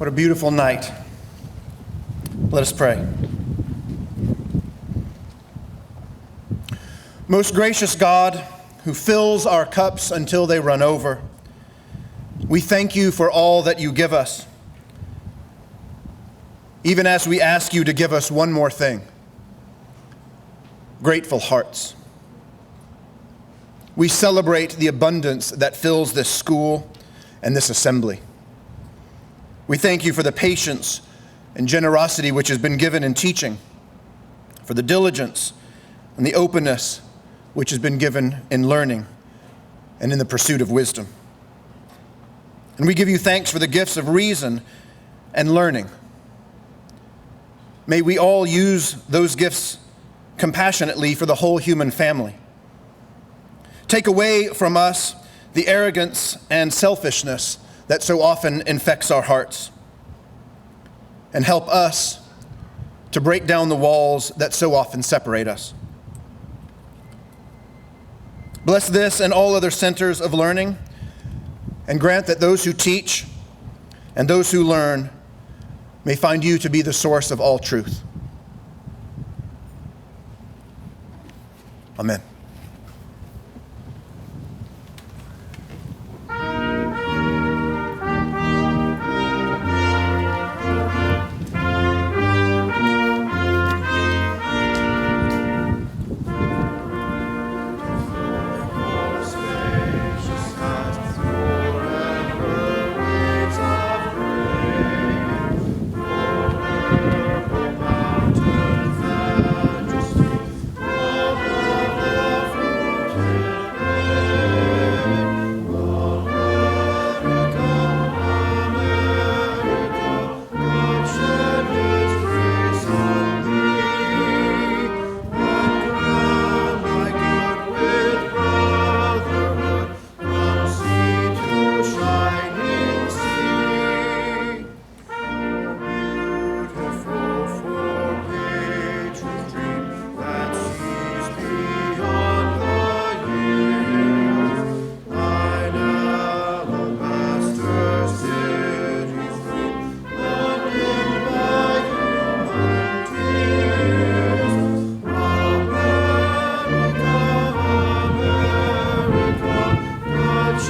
What a beautiful night. Let us pray. Most gracious God, who fills our cups until they run over, we thank you for all that you give us, even as we ask you to give us one more thing: grateful hearts. We celebrate the abundance that fills this school and this assembly. We thank you for the patience and generosity which has been given in teaching, for the diligence and the openness which has been given in learning and in the pursuit of wisdom. And we give you thanks for the gifts of reason and learning. May we all use those gifts compassionately for the whole human family. Take away from us the arrogance and selfishness that so often infects our hearts, and help us to break down the walls that so often separate us. Bless this and all other centers of learning, and grant that those who teach and those who learn may find you to be the source of all truth. Amen. Mountain majesty,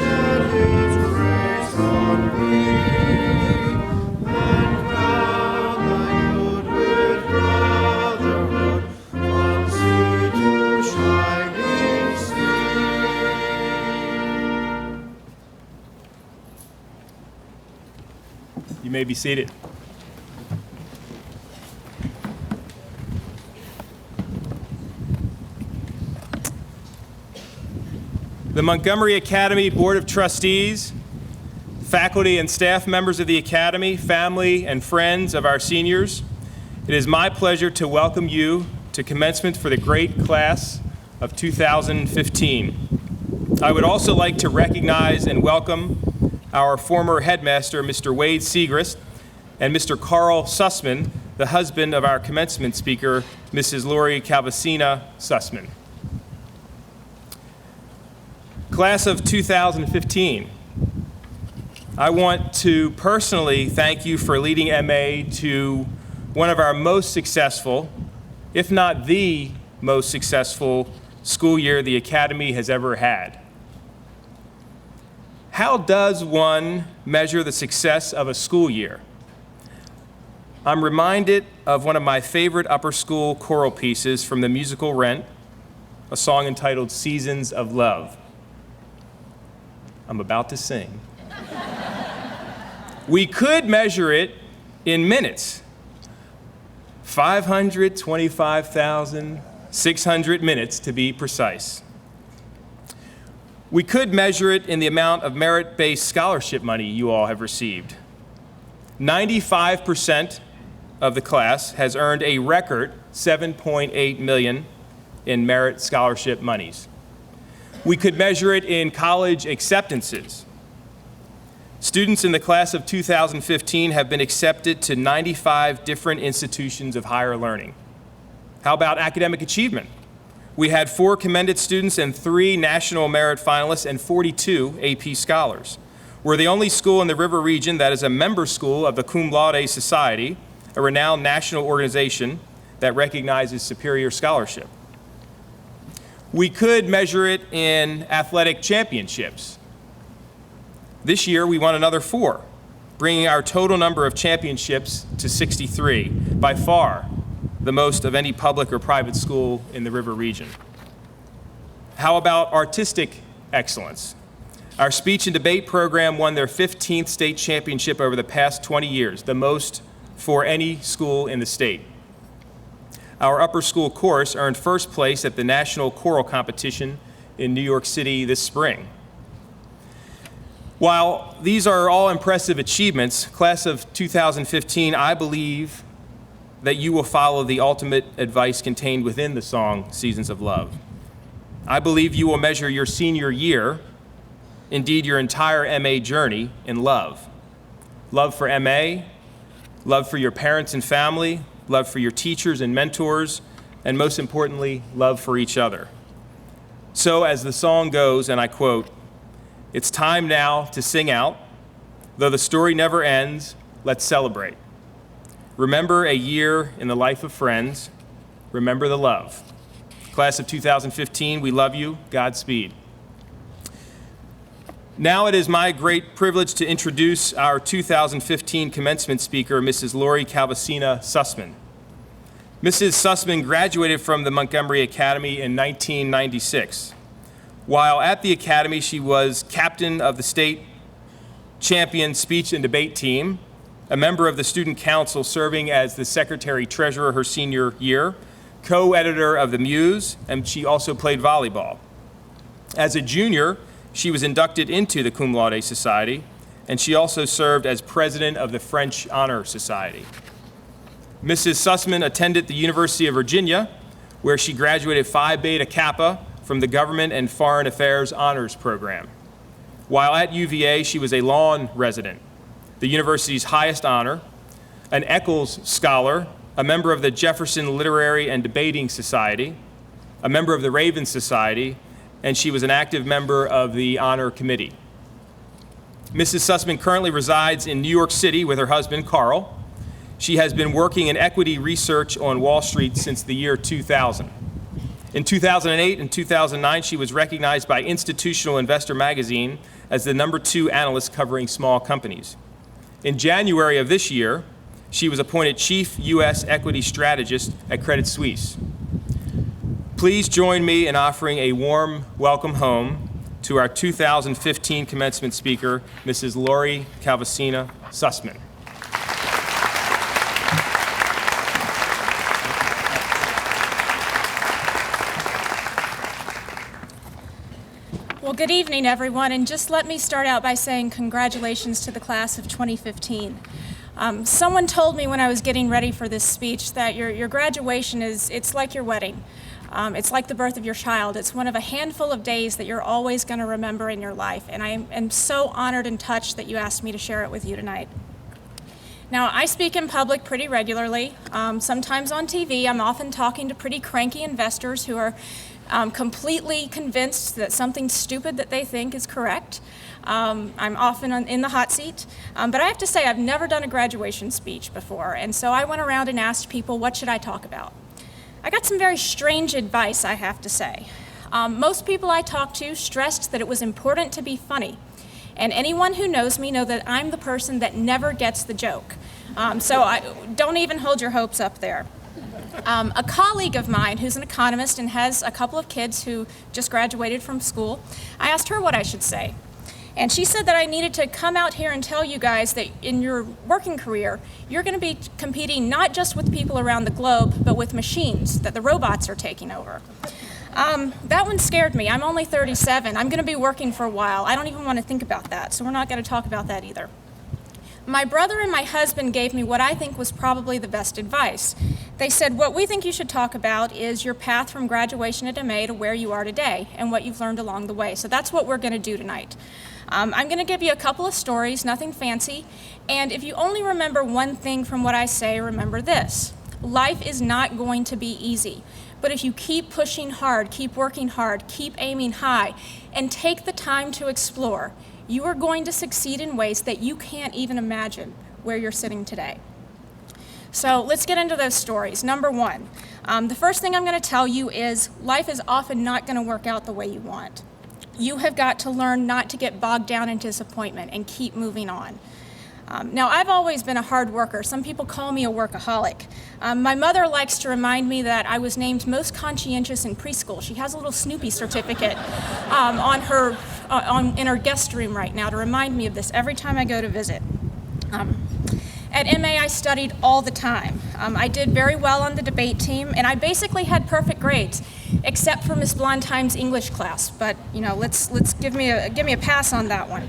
shed his grace on me, and crown thy good with brotherhood from sea to shining sea. You may be seated. The Montgomery Academy Board of Trustees, faculty and staff members of the Academy, family and friends of our seniors, it is my pleasure to welcome you to commencement for the great class of 2015. I would also like to recognize and welcome our former headmaster, Mr. Wade Segrist, and Mr. Carl Sussman, the husband of our commencement speaker, Mrs. Lori Calvasina Sussman. Class of 2015, I want to personally thank you for leading MA to one of our most successful, if not the most successful, school year the Academy has ever had. How does one measure the success of a school year? I'm reminded of one of my favorite upper school choral pieces from the musical Rent, a song entitled Seasons of Love. I'm about to sing. We could measure it in minutes. 525,600 minutes to be precise. We could measure it in the amount of merit-based scholarship money you all have received. 95% of the class has earned a record $7.8 million in merit scholarship monies. We could measure it in college acceptances. Students in the class of 2015 have been accepted to 95 different institutions of higher learning. How about academic achievement? We had 4 commended students and 3 national merit finalists and 42 AP scholars. We're the only school in the River Region that is a member school of the Cum Laude Society, a renowned national organization that recognizes superior scholarship. We could measure it in athletic championships. This year, we won another 4, bringing our total number of championships to 63, by far the most of any public or private school in the River Region. How about artistic excellence? Our speech and debate program won their 15th state championship over the past 20 years, the most for any school in the state. Our upper school chorus earned first place at the National Choral Competition in New York City this spring. While these are all impressive achievements, class of 2015, I believe that you will follow the ultimate advice contained within the song, Seasons of Love. I believe you will measure your senior year, indeed your entire MA journey, in love. Love for MA, love for your parents and family, love for your teachers and mentors, and most importantly, love for each other. So as the song goes, and I quote, "It's time now to sing out. Though the story never ends, let's celebrate. Remember a year in the life of friends. Remember the love." Class of 2015, we love you. Godspeed. Now it is my great privilege to introduce our 2015 commencement speaker, Mrs. Lori Calvasina Sussman. Mrs. Sussman graduated from the Montgomery Academy in 1996. While at the Academy, she was captain of the state champion speech and debate team, a member of the student council serving as the secretary-treasurer her senior year, co-editor of the Muse, and she also played volleyball. As a junior, she was inducted into the Cum Laude Society, and she also served as president of the French Honor Society. Mrs. Sussman attended the University of Virginia, where she graduated Phi Beta Kappa from the Government and Foreign Affairs Honors Program. While at UVA, she was a Lawn resident, the university's highest honor, an Eccles Scholar, a member of the Jefferson Literary and Debating Society, a member of the Raven Society, and she was an active member of the Honor Committee. Mrs. Sussman currently resides in New York City with her husband, Carl. She has been working in equity research on Wall Street since the year 2000. In 2008 and 2009, she was recognized by Institutional Investor magazine as the #2 analyst covering small companies. In January of this year, she was appointed Chief U.S. Equity Strategist at Credit Suisse. Please join me in offering a warm welcome home to our 2015 commencement speaker, Mrs. Lori Calvasina Sussman. Well, good evening, everyone, and just let me start out by saying congratulations to the class of 2015. Someone told me when I was getting ready for this speech that your graduation it's like your wedding. It's like the birth of your child. It's one of a handful of days that you're always going to remember in your life, and I am so honored and touched that you asked me to share it with you tonight. Now, I speak in public pretty regularly, sometimes on TV. I'm often talking to pretty cranky investors who are completely convinced that something stupid that they think is correct. I'm often in the hot seat, but I have to say I've never done a graduation speech before, and so I went around and asked people, what should I talk about? I got some very strange advice, I have to say. Most people I talked to stressed that it was important to be funny, and anyone who knows me know that I'm the person that never gets the joke. So don't even hold your hopes up there. A colleague of mine who's an economist and has a couple of kids who just graduated from school, I asked her what I should say. And she said that I needed to come out here and tell you guys that in your working career, you're going to be competing not just with people around the globe, but with machines, that the robots are taking over. That one scared me. I'm only 37. I'm going to be working for a while. I don't even want to think about that, so we're not going to talk about that either. My brother and my husband gave me what I think was probably the best advice. They said, what we think you should talk about is your path from graduation at MA to where you are today and what you've learned along the way. So that's what we're going to do tonight. I'm going to give you a couple of stories, nothing fancy, and if you only remember one thing from what I say, remember this. Life is not going to be easy, but if you keep pushing hard, keep working hard, keep aiming high, and take the time to explore, you are going to succeed in ways that you can't even imagine where you're sitting today. So let's get into those stories. Number one, the first thing I'm going to tell you is life is often not going to work out the way you want. You have got to learn not to get bogged down in disappointment and keep moving on. Now, I've always been a hard worker. Some people call me a workaholic. My mother likes to remind me that I was named most conscientious in preschool. She has a little Snoopy certificate in her guest room right now to remind me of this every time I go to visit. At MA, I studied all the time. I did very well on the debate team, and I basically had perfect grades, except for Miss Blondheim's English class. But let's give me a pass on that one.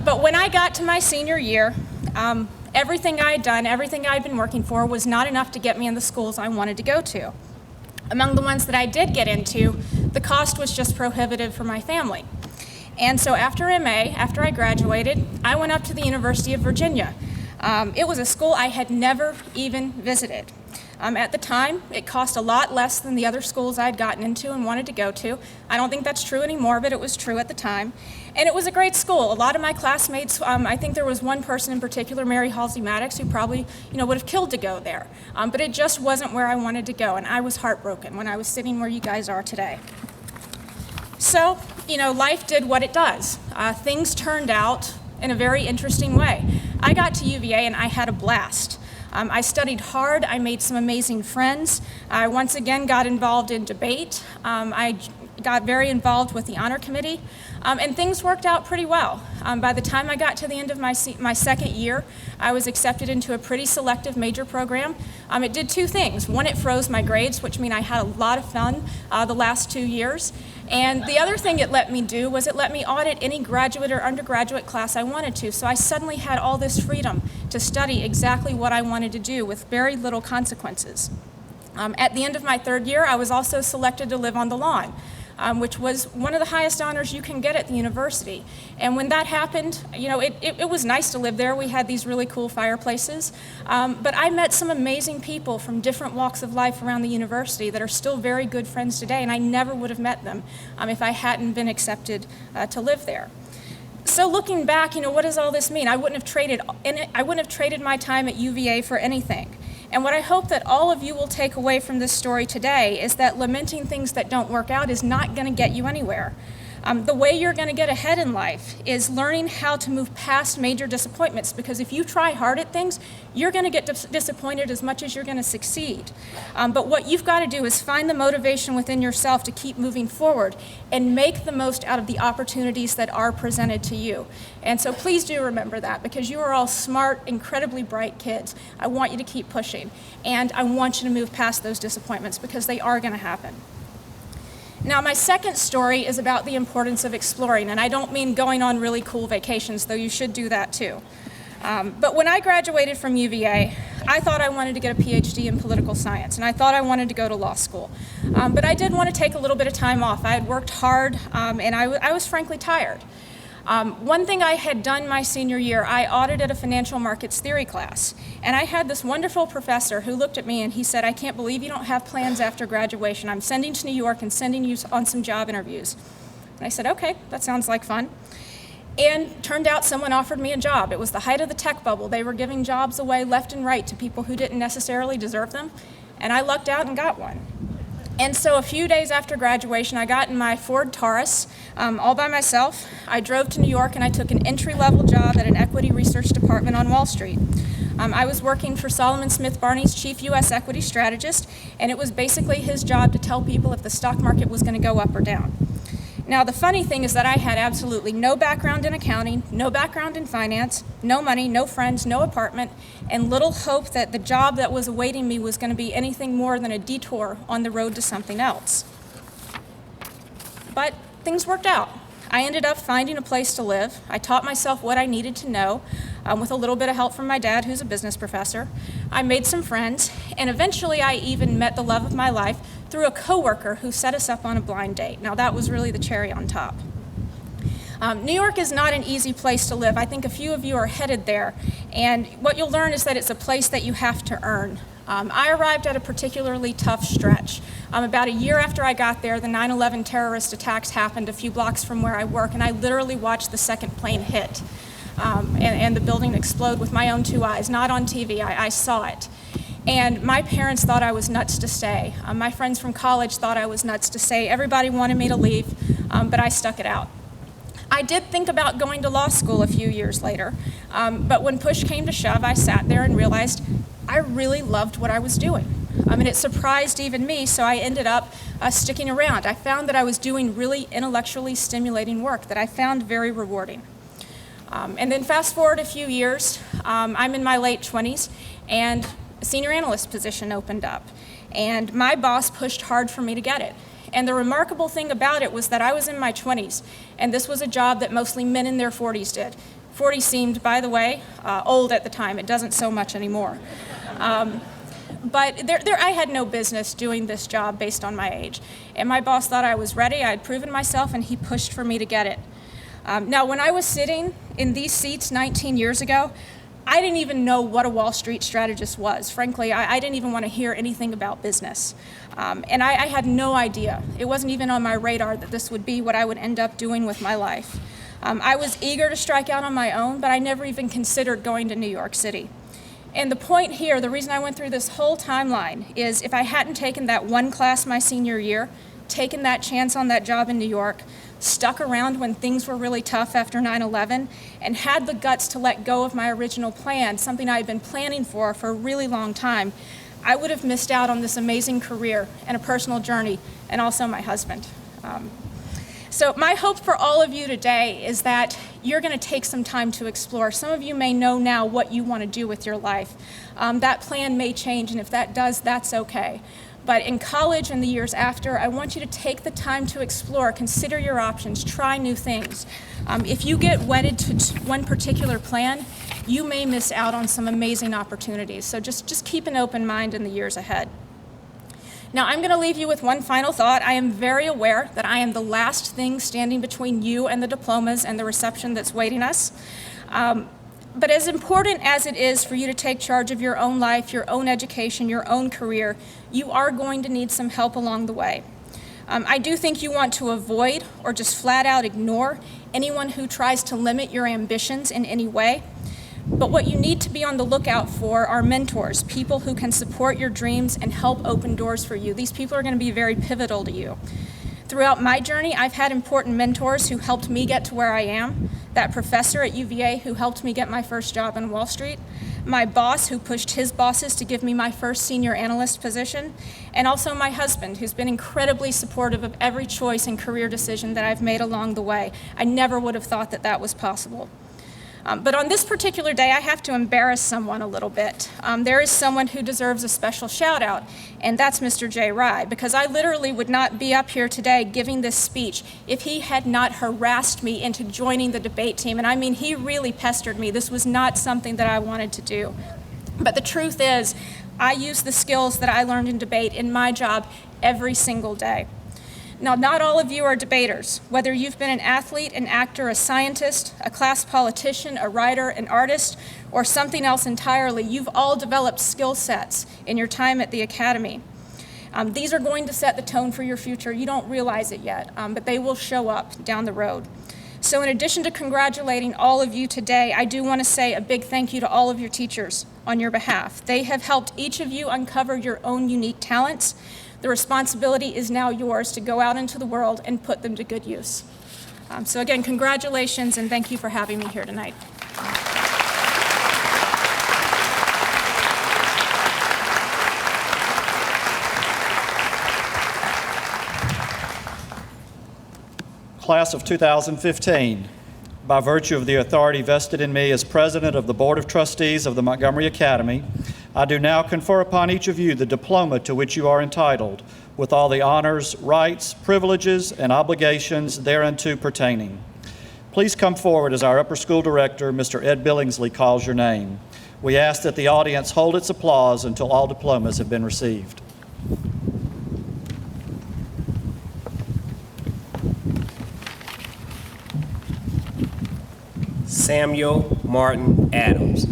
But when I got to my senior year, everything I had done, everything I'd been working for, was not enough to get me in the schools I wanted to go to. Among the ones that I did get into, the cost was just prohibitive for my family. And so after MA, after I graduated, I went up to the University of Virginia. It was a school I had never even visited. At the time, it cost a lot less than the other schools I'd gotten into and wanted to go to. I don't think that's true anymore, but it was true at the time. And it was a great school. A lot of my classmates, I think there was one person in particular, Mary Halsey Maddox, who probably would have killed to go there. But it just wasn't where I wanted to go, and I was heartbroken when I was sitting where you guys are today. So, life did what it does. Things turned out in a very interesting way. I got to UVA and I had a blast. I studied hard. I made some amazing friends. I once again got involved in debate. I got very involved with the honor committee, and things worked out pretty well. By the time I got to the end of my second year, I was accepted into a pretty selective major program. It did two things. One, it froze my grades, which means I had a lot of fun the last 2 years. And the other thing it let me do was it let me audit any graduate or undergraduate class I wanted to. So I suddenly had all this freedom to study exactly what I wanted to do with very little consequences. At the end of my third year, I was also selected to live on the lawn, which was one of the highest honors you can get at the university. And when that happened, it was nice to live there. We had these really cool fireplaces. But I met some amazing people from different walks of life around the university that are still very good friends today, and I never would have met them if I hadn't been accepted to live there. So looking back, what does all this mean? I wouldn't have traded my time at UVA for anything. And what I hope that all of you will take away from this story today is that lamenting things that don't work out is not going to get you anywhere. The way you're going to get ahead in life is learning how to move past major disappointments, because if you try hard at things, you're going to get disappointed as much as you're going to succeed. But what you've got to do is find the motivation within yourself to keep moving forward and make the most out of the opportunities that are presented to you. And so please do remember that, because you are all smart, incredibly bright kids. I want you to keep pushing, and I want you to move past those disappointments, because they are going to happen. Now, my second story is about the importance of exploring, and I don't mean going on really cool vacations, though you should do that too. But when I graduated from UVA, I thought I wanted to get a PhD in political science, and I thought I wanted to go to law school. But I did want to take a little bit of time off. I had worked hard, and I was frankly tired. One thing I had done my senior year, I audited a financial markets theory class, and I had this wonderful professor who looked at me and he said, "I can't believe you don't have plans after graduation. I'm sending to New York and sending you on some job interviews." And I said, "Okay, that sounds like fun." And turned out someone offered me a job. It was the height of the tech bubble. They were giving jobs away left and right to people who didn't necessarily deserve them, and I lucked out and got one. And so a few days after graduation, I got in my Ford Taurus all by myself. I drove to New York and I took an entry-level job at an equity research department on Wall Street. I was working for Solomon Smith Barney's chief U.S. equity strategist, and it was basically his job to tell people if the stock market was going to go up or down. Now, the funny thing is that I had absolutely no background in accounting, no background in finance, no money, no friends, no apartment, and little hope that the job that was awaiting me was going to be anything more than a detour on the road to something else. But things worked out. I ended up finding a place to live. I taught myself what I needed to know, with a little bit of help from my dad, who's a business professor. I made some friends, and eventually I even met the love of my life through a coworker who set us up on a blind date. Now, that was really the cherry on top. New York is not an easy place to live. I think a few of you are headed there, and what you'll learn is that it's a place that you have to earn. I arrived at a particularly tough stretch. About a year after I got there, the 9/11 terrorist attacks happened a few blocks from where I work, and I literally watched the second plane hit and the building explode with my own two eyes, not on TV. I saw it. And my parents thought I was nuts to stay. My friends from college thought I was nuts to stay. Everybody wanted me to leave, but I stuck it out. I did think about going to law school a few years later, but when push came to shove, I sat there and realized I really loved what I was doing. It surprised even me, so I ended up sticking around. I found that I was doing really intellectually stimulating work that I found very rewarding. And then fast forward a few years, I'm in my late 20s, and a senior analyst position opened up, and my boss pushed hard for me to get it. And the remarkable thing about it was that I was in my 20s, and this was a job that mostly men in their 40s did. 40 seemed, by the way, old at the time. It doesn't so much anymore. But I had no business doing this job based on my age. And my boss thought I was ready. I had proven myself, and he pushed for me to get it. Now, when I was sitting in these seats 19 years ago, I didn't even know what a Wall Street strategist was. Frankly, I didn't even want to hear anything about business. And I had no idea. It wasn't even on my radar that this would be what I would end up doing with my life. I was eager to strike out on my own, but I never even considered going to New York City. And the point here, the reason I went through this whole timeline, is if I hadn't taken that one class my senior year, taken that chance on that job in New York, stuck around when things were really tough after 9/11, and had the guts to let go of my original plan, something I had been planning for a really long time, I would have missed out on this amazing career and a personal journey, and also my husband. So my hope for all of you today is that you're going to take some time to explore. Some of you may know now what you want to do with your life. That plan may change, and if that does, that's okay. But in college and the years after, I want you to take the time to explore, consider your options, try new things. If you get wedded to one particular plan, you may miss out on some amazing opportunities. So just keep an open mind in the years ahead. Now, I'm going to leave you with one final thought. I am very aware that I am the last thing standing between you and the diplomas and the reception that's waiting us. But as important as it is for you to take charge of your own life, your own education, your own career, you are going to need some help along the way. I do think you want to avoid or just flat out ignore anyone who tries to limit your ambitions in any way. But what you need to be on the lookout for are mentors, people who can support your dreams and help open doors for you. These people are going to be very pivotal to you. Throughout my journey, I've had important mentors who helped me get to where I am. That professor at UVA who helped me get my first job on Wall Street, my boss who pushed his bosses to give me my first senior analyst position, and also my husband who's been incredibly supportive of every choice and career decision that I've made along the way. I never would have thought that that was possible. But on this particular day, I have to embarrass someone a little bit. There is someone who deserves a special shout out, and that's Mr. Jay Rye, because I literally would not be up here today giving this speech if he had not harassed me into joining the debate team. And I mean, he really pestered me. This was not something that I wanted to do. But the truth is, I use the skills that I learned in debate in my job every single day. Now, not all of you are debaters. Whether you've been an athlete, an actor, a scientist, a class politician, a writer, an artist, or something else entirely, you've all developed skill sets in your time at the academy. These are going to set the tone for your future. You don't realize it yet, but they will show up down the road. So in addition to congratulating all of you today, I do want to say a big thank you to all of your teachers on your behalf. They have helped each of you uncover your own unique talents. The responsibility is now yours to go out into the world and put them to good use. So again, congratulations and thank you for having me here tonight. Class of 2015, by virtue of the authority vested in me as President of the Board of Trustees of the Montgomery Academy, I do now confer upon each of you the diploma to which you are entitled, with all the honors, rights, privileges, and obligations thereunto pertaining. Please come forward as our upper school director, Mr. Ed Billingsley, calls your name. We ask that the audience hold its applause until all diplomas have been received. Samuel Martin Adams.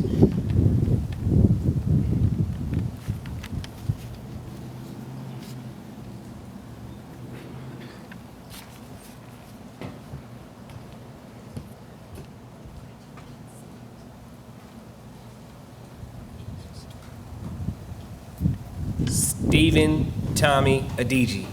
Stephen Tommy Adiji.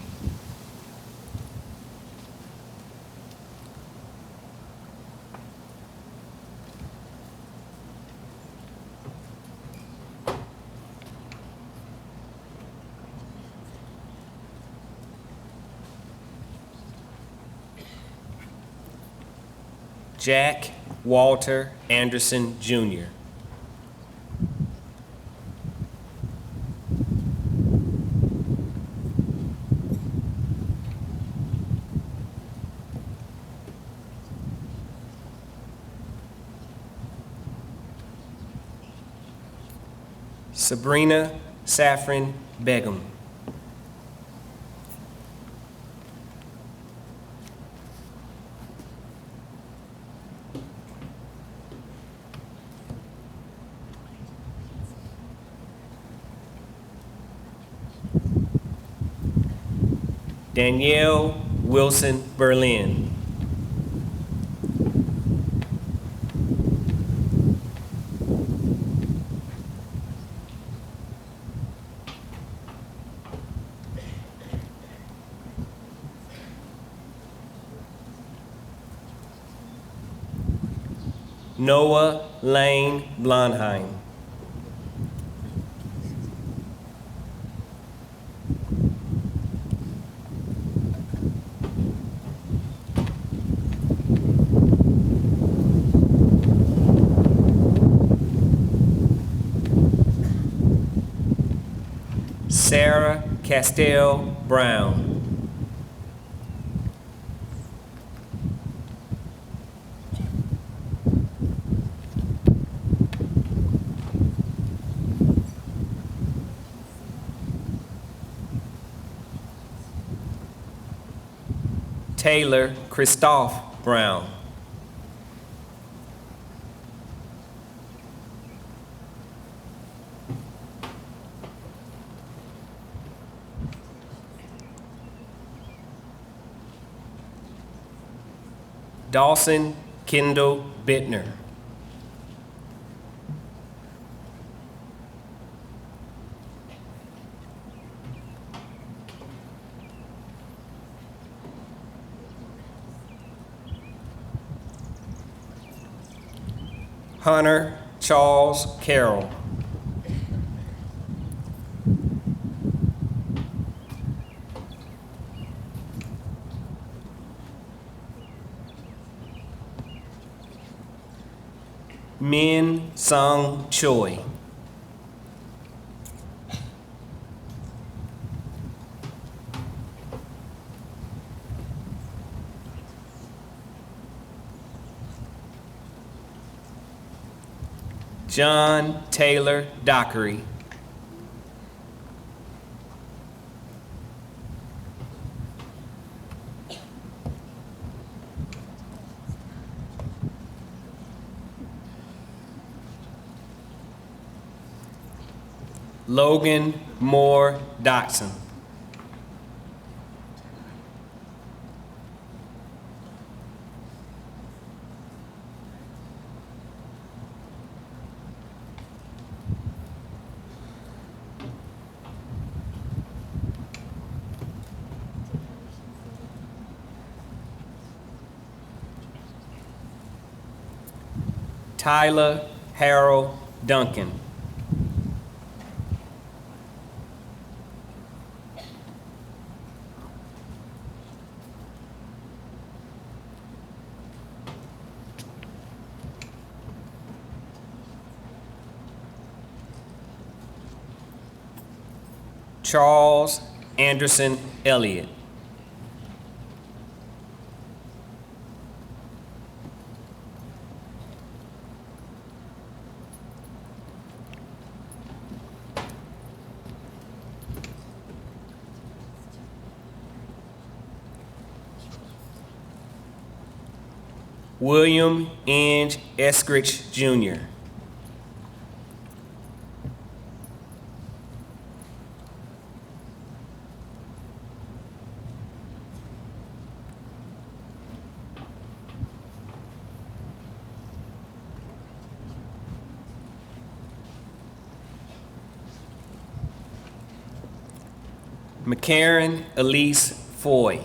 Jack Walter Anderson, Jr. Sabrina Safran Begum. Danielle Wilson Berlin. Noah Lane Blondheim. Sarah Castell Brown. Taylor Christoph Brown. Dawson Kendall Bittner. Hunter Charles Carroll. Min Sung Choi. John Taylor Dockery. Logan Moore Dotson. Tyler Harold Duncan. Charles Anderson Elliott. William Inge Eskridge Jr. McCarran Elise Foy.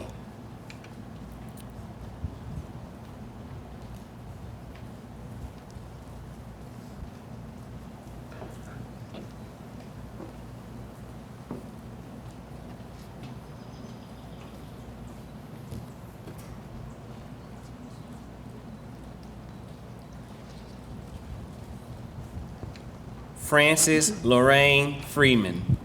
Frances Lorraine Freeman.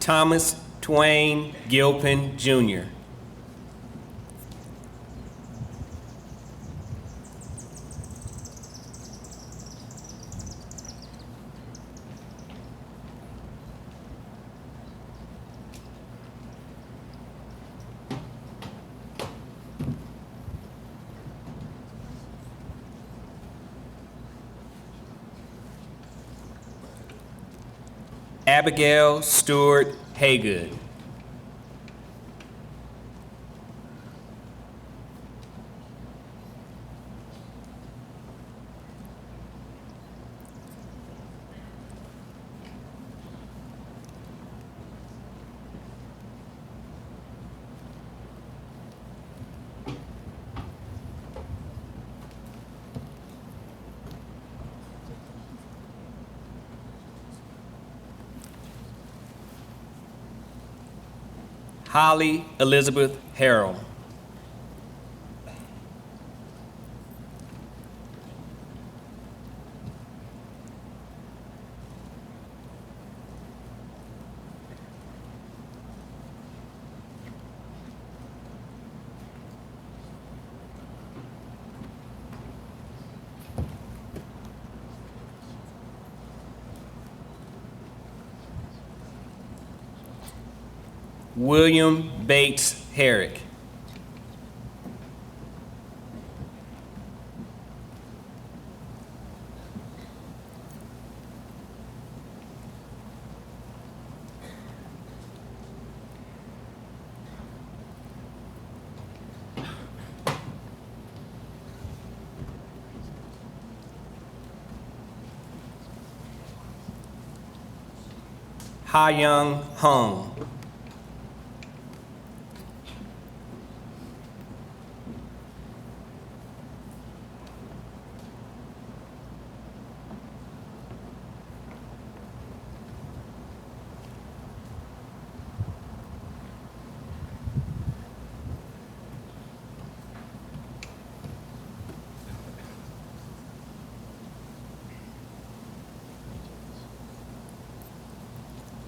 Thomas Twain Gilpin Jr. Abigail Stewart Haygood. Holly Elizabeth Harrell. William Bates Herrick. Ha Young Hong.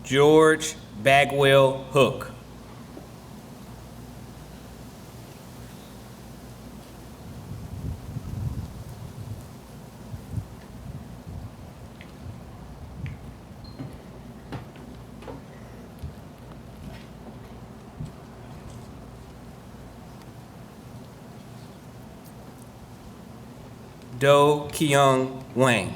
George Bagwell Hook. Do Kyung Wang.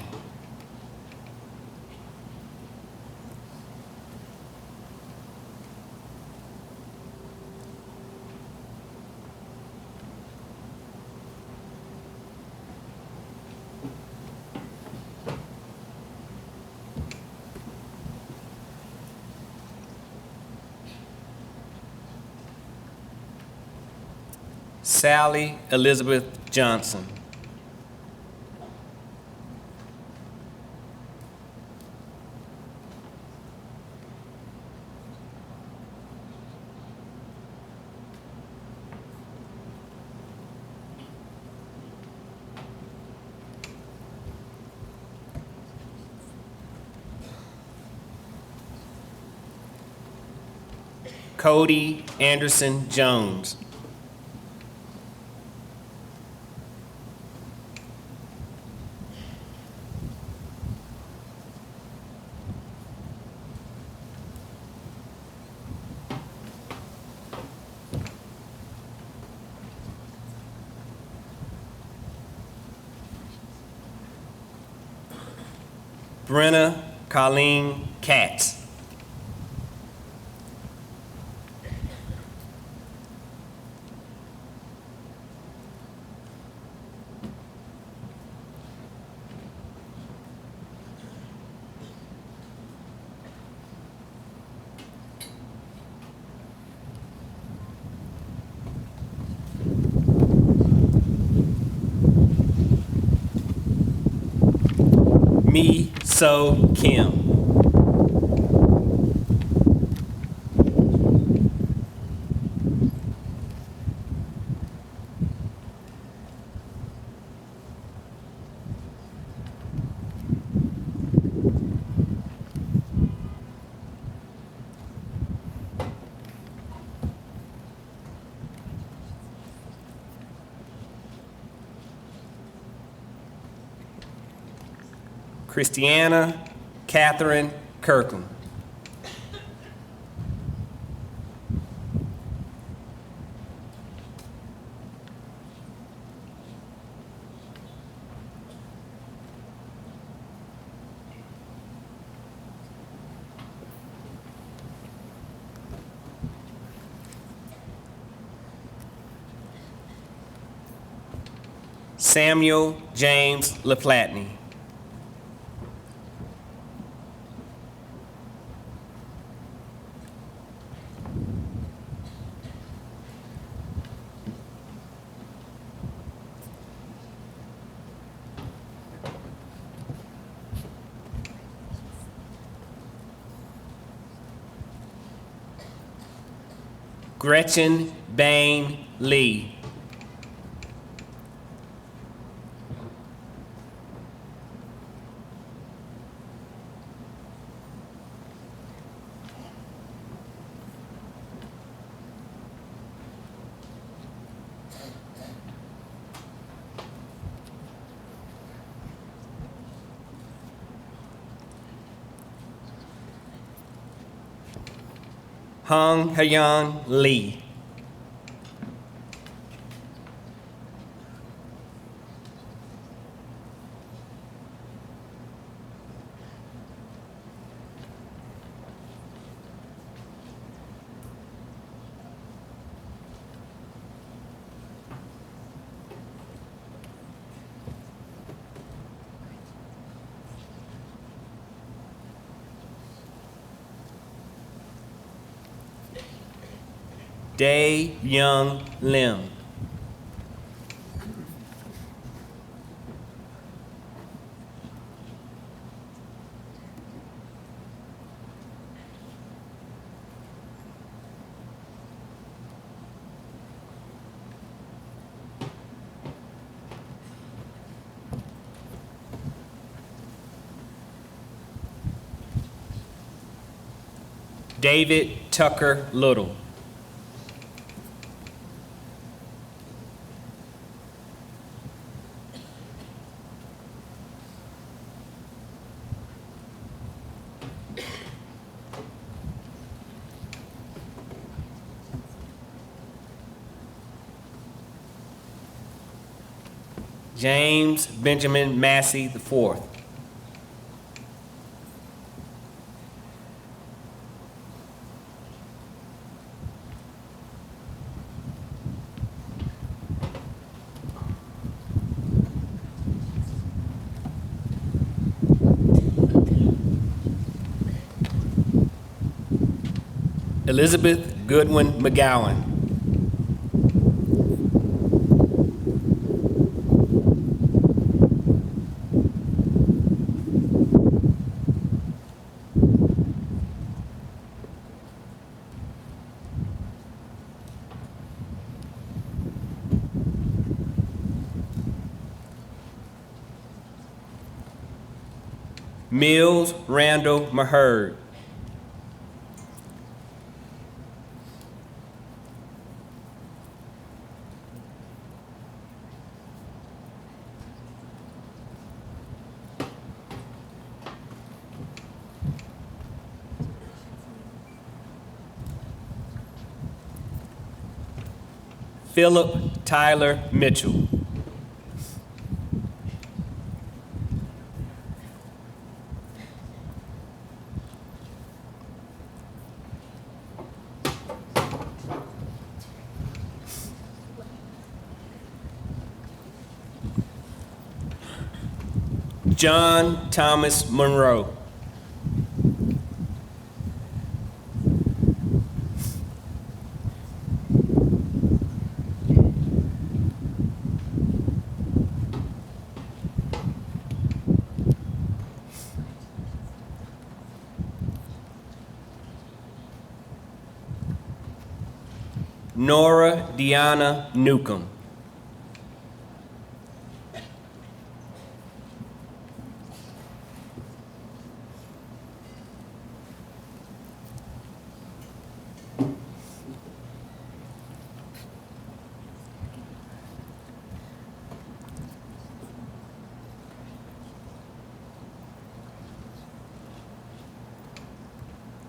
Sally Elizabeth Johnson. Cody Anderson Jones. Brenna Colleen Katz. Mi So Kim. Christiana Catherine Kirkland. Samuel James LaPlatney. Gretchen Bain Lee. Hong Hyeon Lee. Day Young Lim. David Tucker Little. James Benjamin Massey IV. Elizabeth Goodwin McGowan. Mills Randall Maherd. Philip Tyler Mitchell. John Thomas Monroe. Nora Deanna Newcomb.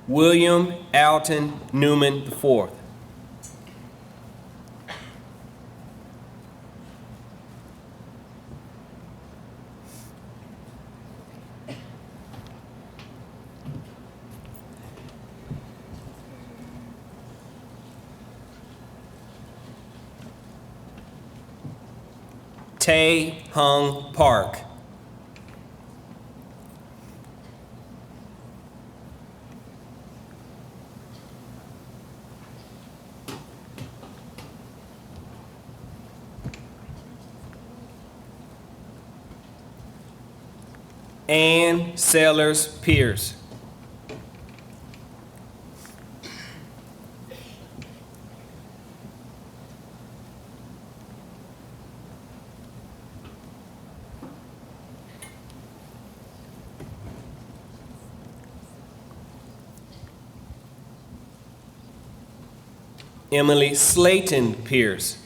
William Alton Newman IV. Tae Hung Park. Ann Sellers Pierce. Emily Slayton Pierce.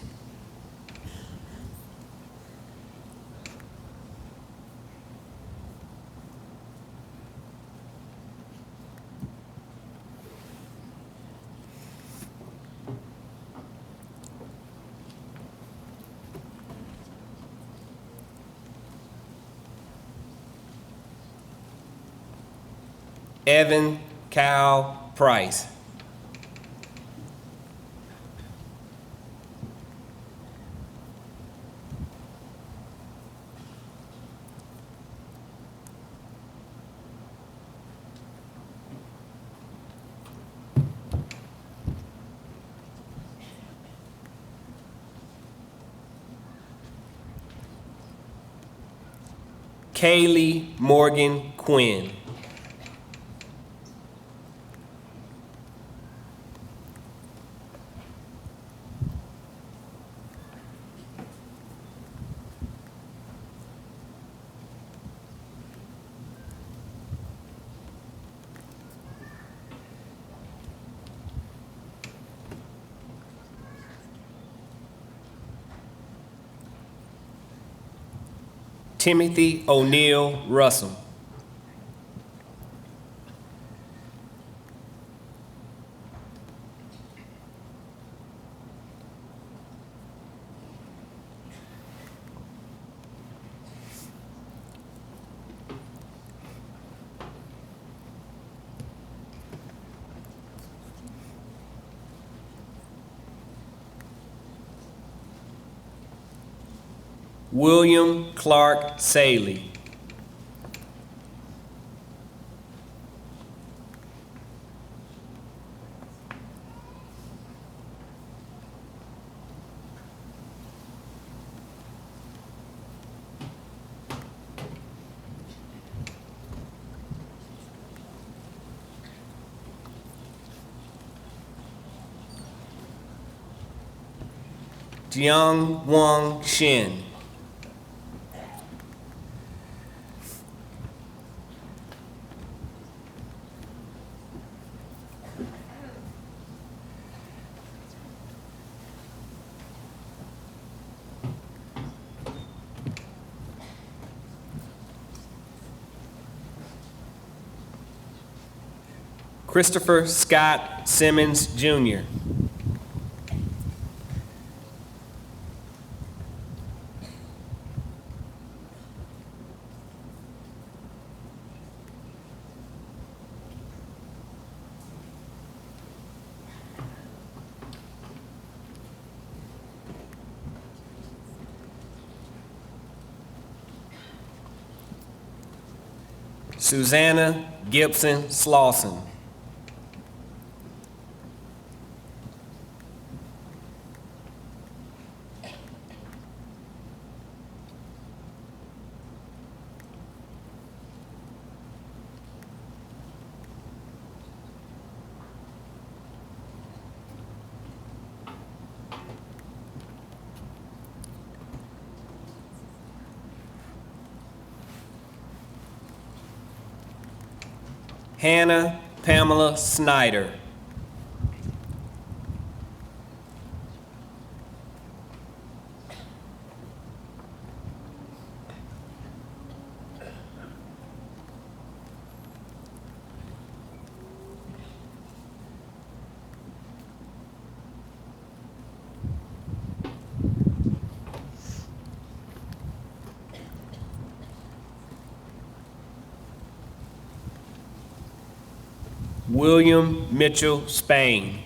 Evan Kyle Price. Kaylee Morgan Quinn. Timothy O'Neill Russell. William Clark Saley. Jiang Wang Shin. Christopher Scott Simmons, Jr. Susanna Gibson Slauson. Hannah Pamela Snyder. William Mitchell Spain.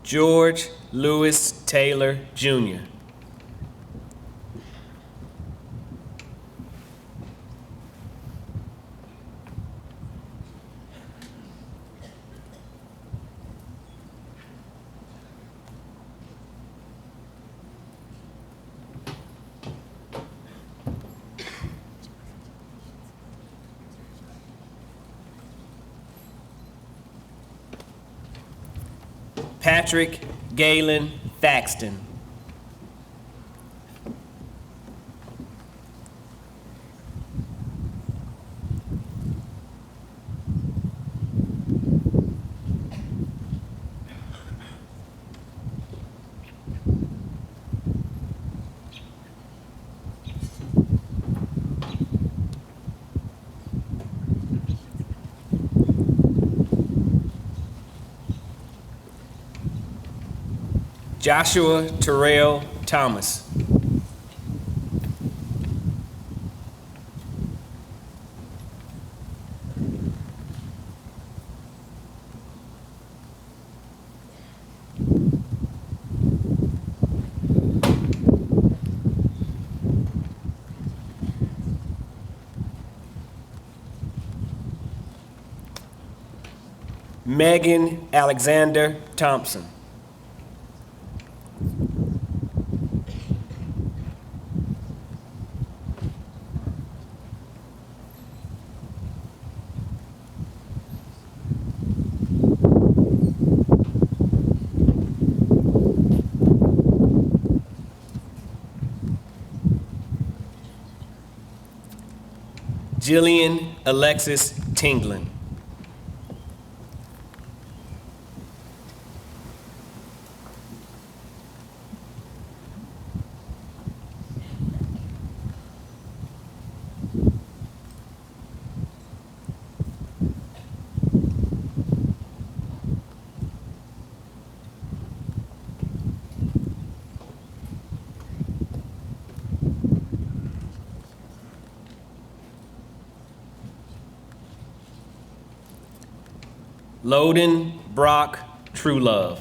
George Lewis Taylor, Jr. Patrick Galen Thaxton. Joshua Terrell Thomas. Megan Alexander Thompson. Jillian Alexis Tinglin. Loden Brock Truelove.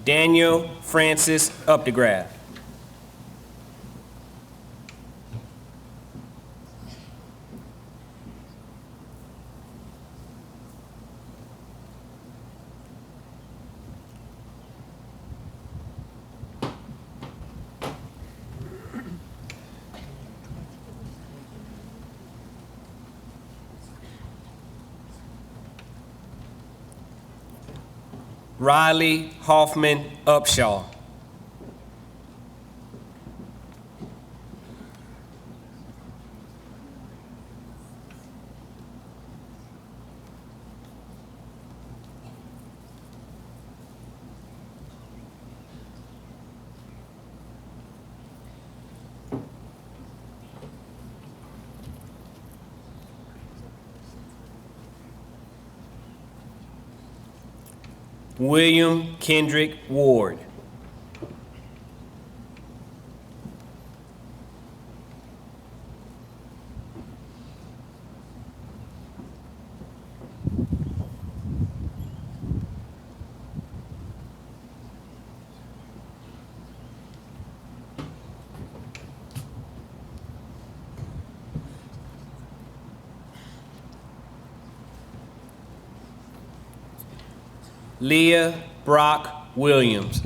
Daniel Francis Updegraff. Riley Hoffman Upshaw. William Kendrick Ward. Leah Brock Williams.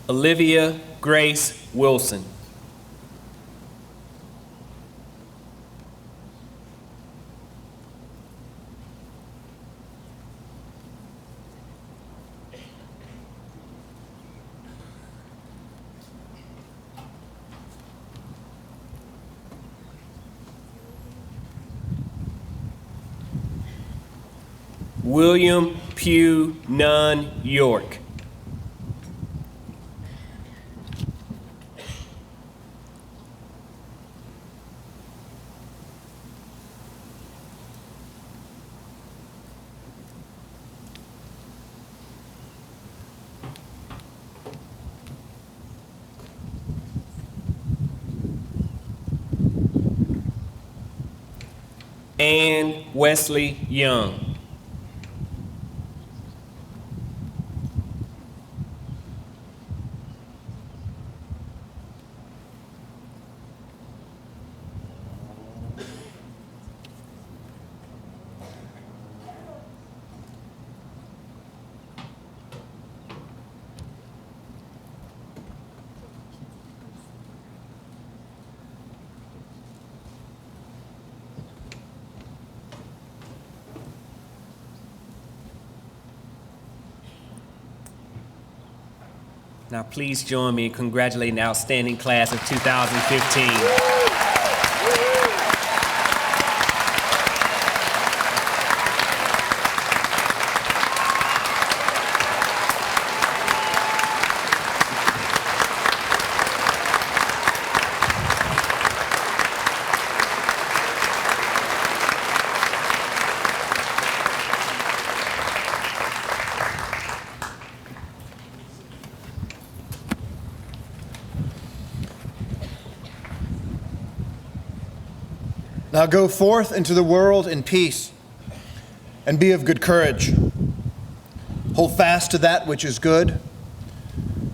Olivia Grace Wilson. William Pugh Nunn York. Ann Wesley Young. Now please join me in congratulating the outstanding class of 2015. Now go forth into the world in peace and be of good courage. Hold fast to that which is good.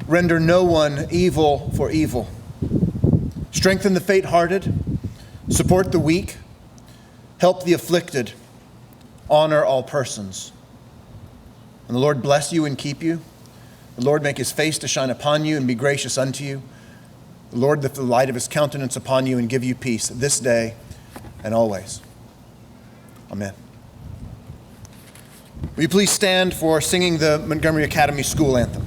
Render no one evil for evil. Strengthen the faint-hearted. Support the weak. Help the afflicted. Honor all persons. And the Lord bless you and keep you. The Lord make his face to shine upon you and be gracious unto you. The Lord lift the light of his countenance upon you and give you peace this day and always. Amen. Will you please stand for singing the Montgomery Academy School Anthem?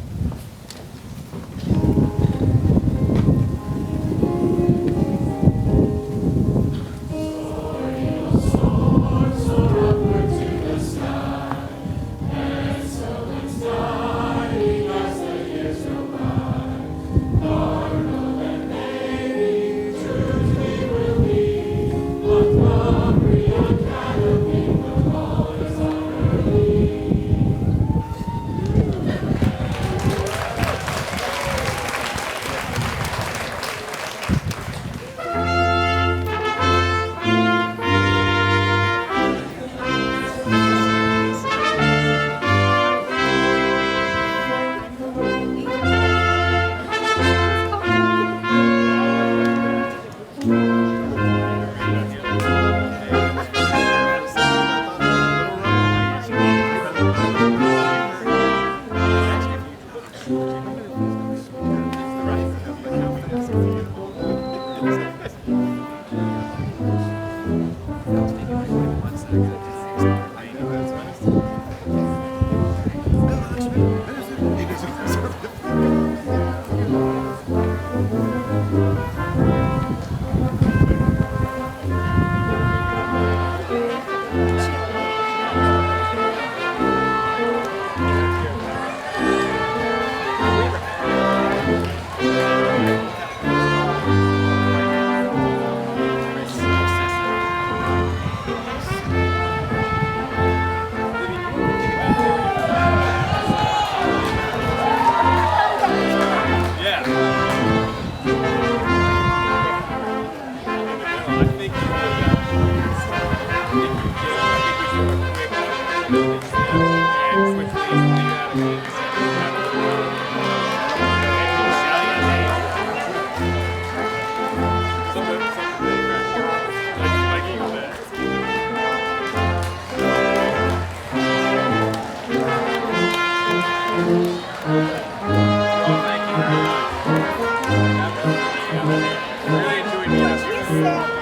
Really enjoyed meeting you.